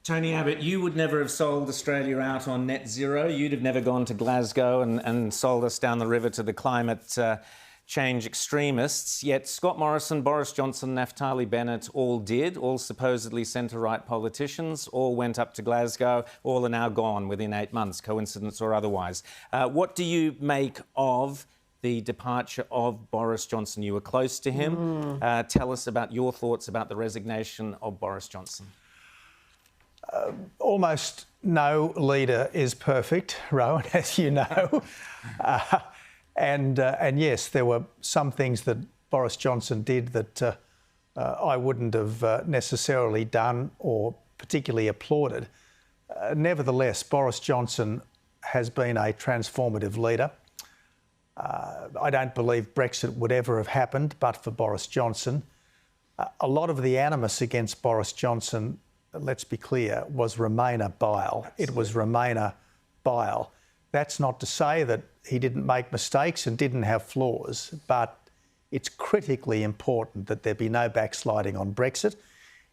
Tony Abbott, you would never have sold Australia out on net zero. You'd have never gone to Glasgow and sold us down the river to the climate change extremists. Yet Scott Morrison, Boris Johnson, Naftali Bennett all did, all supposedly centre-right politicians, all went up to Glasgow, all are now gone within 8 months, coincidence or otherwise. What do you make of the departure of Boris Johnson? You were close to him. Tell us about your thoughts about the resignation of Boris Johnson. Almost no leader is perfect, Rowan, as you know. And yes, there were some things that Boris Johnson did that I wouldn't have necessarily done or particularly applauded. Nevertheless, Boris Johnson has been a transformative leader. I don't believe Brexit would ever have happened but for Boris Johnson. A lot of the animus against Boris Johnson, let's be clear, was Remainer bile. It was Remainer bile. That's not to say that he didn't make mistakes and didn't have flaws, but it's critically important that there be no backsliding on Brexit,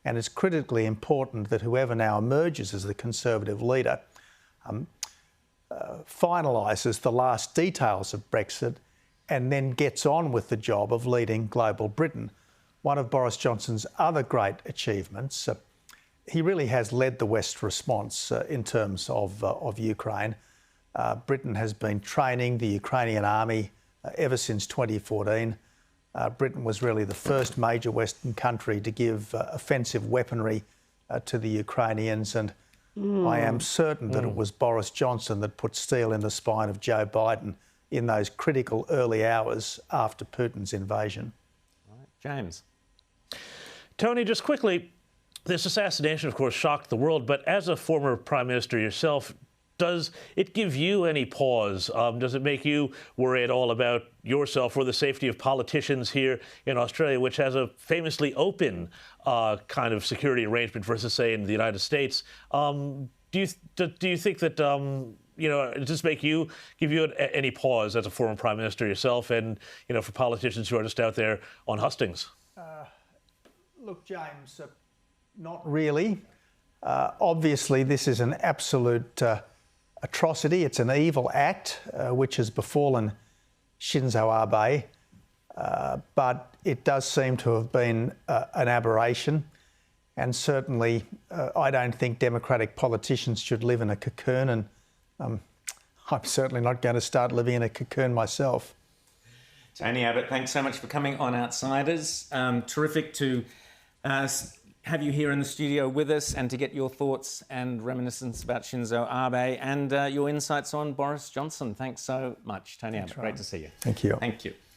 and it's critically important that whoever now emerges as the Conservative leader finalises the last details of Brexit and then gets on with the job of leading global Britain. One of Boris Johnson's other great achievements, he really has led the West response in terms of Ukraine. Britain has been training the Ukrainian army ever since 2014. Britain was really the first major Western country to give offensive weaponry to the Ukrainians, and I am certain that it was Boris Johnson that put steel in the spine of Joe Biden in those critical early hours after Putin's invasion. Right. James. Tony, just quickly, this assassination, of course, shocked the world, but as a former Prime Minister yourself, does it give you any pause? Does it make you worry at all about yourself or the safety of politicians here in Australia, which has a famously open kind of security arrangement versus, say, in the United States? Do you think that, does this give you any pause as a former Prime Minister yourself and, for politicians who are just out there on hustings? Look, James, not really. Obviously, this is an absolute atrocity. It's an evil act which has befallen Shinzo Abe, but it does seem to have been an aberration. And certainly, I don't think democratic politicians should live in a cocoon, and I'm certainly not going to start living in a cocoon myself. Tony Abbott, thanks so much for coming on Outsiders. Terrific to have you here in the studio with us and to get your thoughts and reminiscence about Shinzo Abe and your insights on Boris Johnson. Thanks so much, Tony Abbott. Great to see you. Thank you. Thank you.